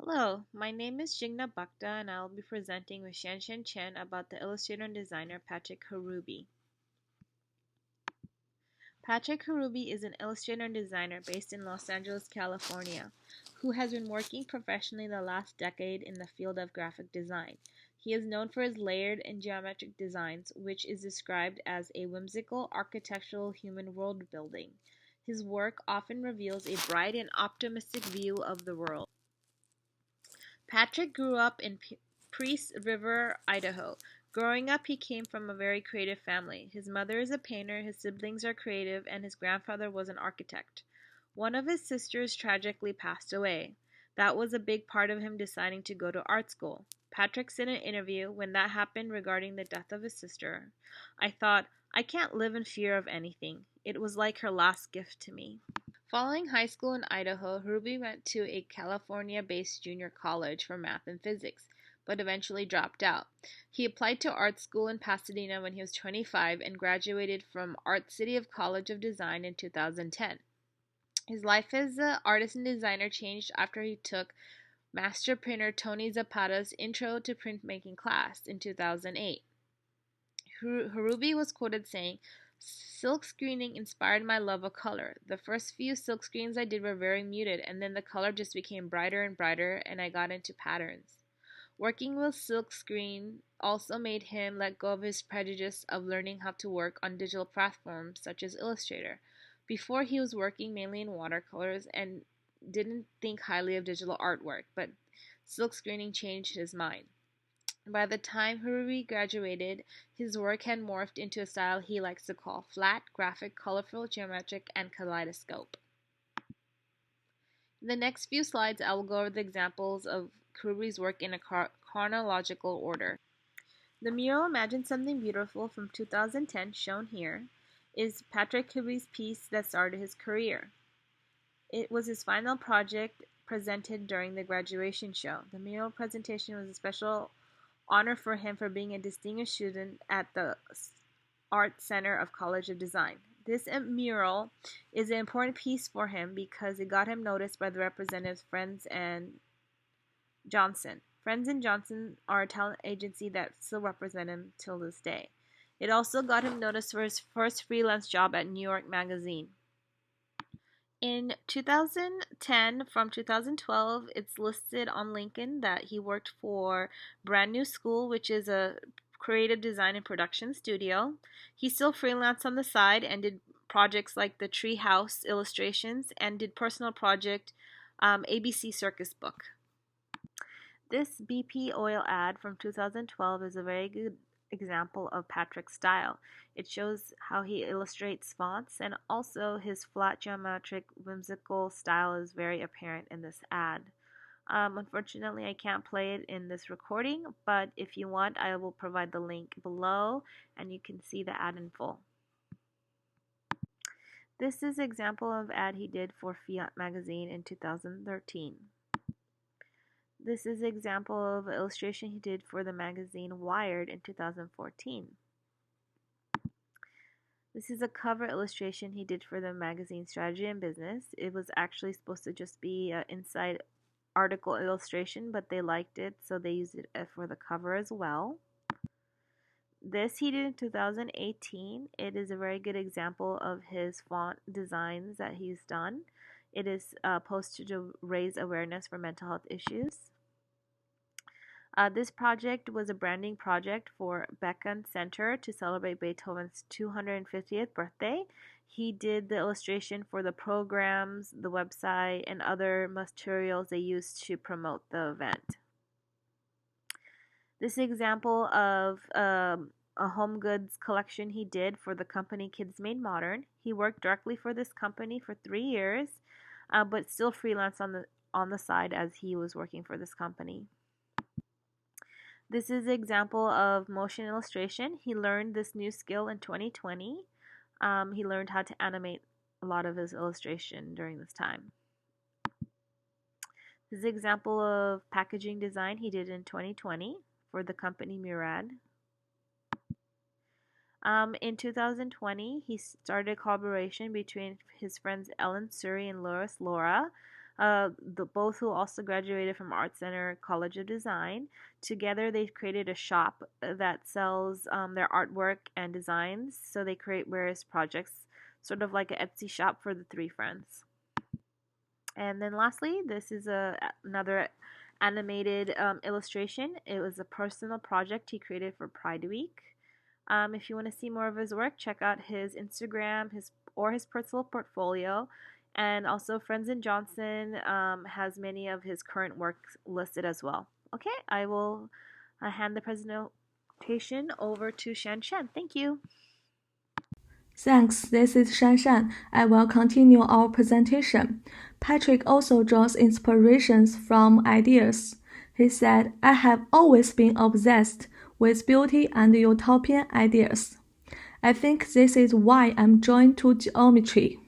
Hello, my name is Jigna and I will be presenting with Shanshan Chen about the illustrator and designer Patrick Hruby. Patrick Hruby is an illustrator and designer based in Los Angeles, California, who has been working professionally the last decade in the field of graphic design. He is known for his layered and geometric designs, which is described as a whimsical architectural human world building. His work often reveals a bright and optimistic view of the world. Patrick grew up in Priest River, Idaho. Growing up, he came from a very creative family. His mother is a painter, his siblings are creative, and his grandfather was an architect. One of his sisters tragically passed away. That was a big part of him deciding to go to art school. Patrick said in an interview when that happened regarding the death of his sister, "I thought, I can't live in fear of anything. It was like her last gift to me." Following high school in Idaho, Hruby went to a California-based junior college for math and physics, but eventually dropped out. He applied to art school in Pasadena when he was 25 and graduated from Art City of College of Design in 2010. His life as an artist and designer changed after he took master printer Tony Zapata's Intro to Printmaking class in 2008. Hruby was quoted saying, "Silk screening inspired my love of color. The first few silk screens I did were very muted, and then the color just became brighter and brighter, and I got into patterns." Working with silk screen also made him let go of his prejudice of learning how to work on digital platforms such as Illustrator. Before, he was working mainly in watercolors and didn't think highly of digital artwork, but silk screening changed his mind. By the time Hruby graduated, his work had morphed into a style he likes to call flat, graphic, colorful, geometric, and kaleidoscope. In the next few slides, I will go over the examples of Hruby's work in a chronological order. The mural Imagine Something Beautiful from 2010, shown here, is Patrick Hruby's piece that started his career. It was his final project presented during the graduation show. The mural presentation was a special honor for him for being a distinguished student at the Art Center of College of Design. This mural is an important piece for him because it got him noticed by the representatives Friends and Johnson. Friends and Johnson are a talent agency that still represent him till this day. It also got him noticed for his first freelance job at New York Magazine. In 2010, from 2012, it's listed on LinkedIn that he worked for Brand New School, which is a creative design and production studio. He still freelanced on the side and did projects like the Tree House illustrations and did personal project ABC Circus book. This BP oil ad from 2012 is a very good example of Patrick's style. It shows how he illustrates fonts, and also his flat geometric whimsical style is very apparent in this ad. Unfortunately, I can't play it in this recording, but if you want, I will provide the link below and you can see the ad in full. This is an example of ad he did for Fiat magazine in 2013. This is an example of an illustration he did for the magazine Wired in 2014. This is a cover illustration he did for the magazine Strategy and Business. It was actually supposed to just be an inside article illustration, but they liked it, so they used it for the cover as well. This he did in 2018. It is a very good example of his font designs that he's done. It is posted to raise awareness for mental health issues. This project was a branding project for Beckon Center to celebrate Beethoven's 250th birthday. He did the illustration for the programs, the website, and other materials they used to promote the event. This example of a home goods collection he did for the company Kids Made Modern. He worked directly for this company for 3 years, but still freelance on the side as he was working for this company. This is an example of motion illustration. He learned this new skill in 2020. He learned how to animate a lot of his illustration during this time. This is an example of packaging design he did in 2020 for the company Murad. In 2020, he started a collaboration between his friends Ellen Suri and Loris Laura. both who also graduated from Art Center College of Design. Together, they've created a shop that sells their artwork and designs. So they create various projects, sort of like an Etsy shop for the three friends. And then lastly, this is another animated illustration. It was a personal project he created for Pride Week. If you want to see more of his work, check out his Instagram, his personal portfolio, and also Friends and Johnson has many of his current works listed as well. Okay, I will hand the presentation over to Shanshan. Thank you. Thanks, this is Shanshan. I will continue our presentation. Patrick also draws inspirations from ideas. He said, I have always been obsessed with beauty and utopian ideas. I think this is why I'm drawn to geometry.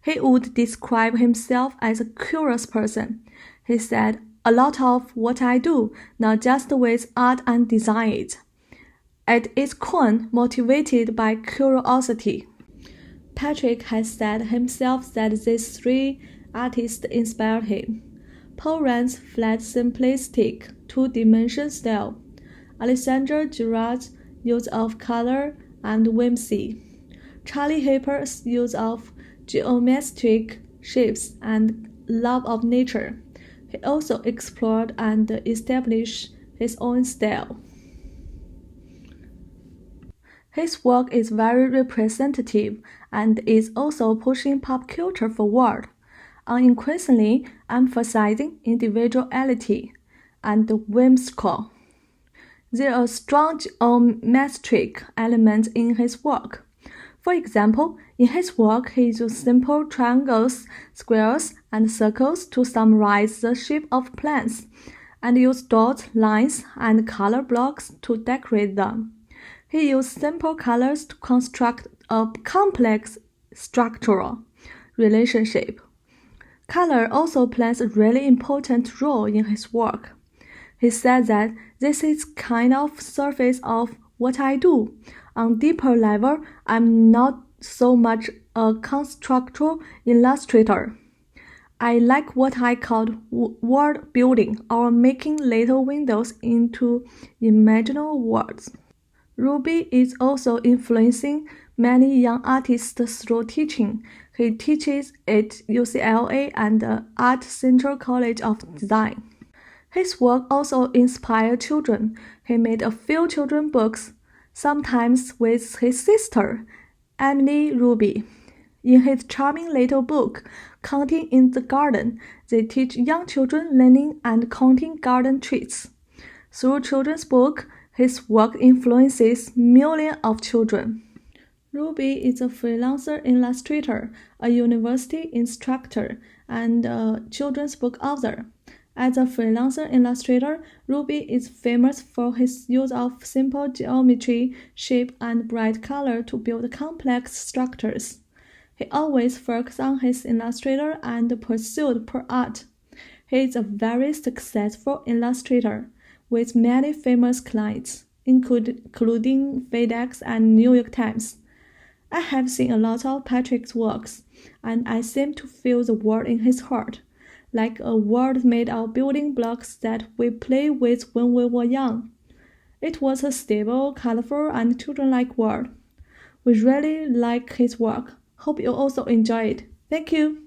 He would describe himself as a curious person. He said, a lot of what I do, not just with art and design, at its core motivated by curiosity. Patrick has said himself that these three artists inspired him. Paul Rand's flat simplistic two-dimension style, Alexander Girard's use of color and whimsy, Charlie Harper's use of geometric shapes and love of nature. He also explored and established his own style. His work is very representative and is also pushing pop culture forward, increasingly emphasizing individuality and whimsical. There are strong geometric elements in his work. For example, in his work, he uses simple triangles, squares, and circles to summarize the shape of plants, and uses dots, lines, and color blocks to decorate them. He used simple colors to construct a complex structural relationship. Color also plays a really important role in his work. He said that this is kind of surface of what I do. On deeper level, I'm not so much a constructor illustrator. I like what I call world building or making little windows into imaginary worlds. Hruby is also influencing many young artists through teaching. He teaches at UCLA and the Art Center College of Design. His work also inspired children. He made a few children's books, sometimes with his sister, Emily Hruby. In his charming little book, Counting in the Garden, they teach young children learning and counting garden trees. Through children's book, his work influences millions of children. Hruby is a freelancer illustrator, a university instructor, and a children's book author. As a freelancer illustrator, Hruby is famous for his use of simple geometry, shape, and bright color to build complex structures. He always focuses on his illustrator and pursued per art. He is a very successful illustrator, with many famous clients, including FedEx and New York Times. I have seen a lot of Patrick's works, and I seem to feel the world in his heart, like a world made of building blocks that we played with when we were young. It was a stable, colorful, and children-like world. We really like his work. Hope you also enjoy it. Thank you.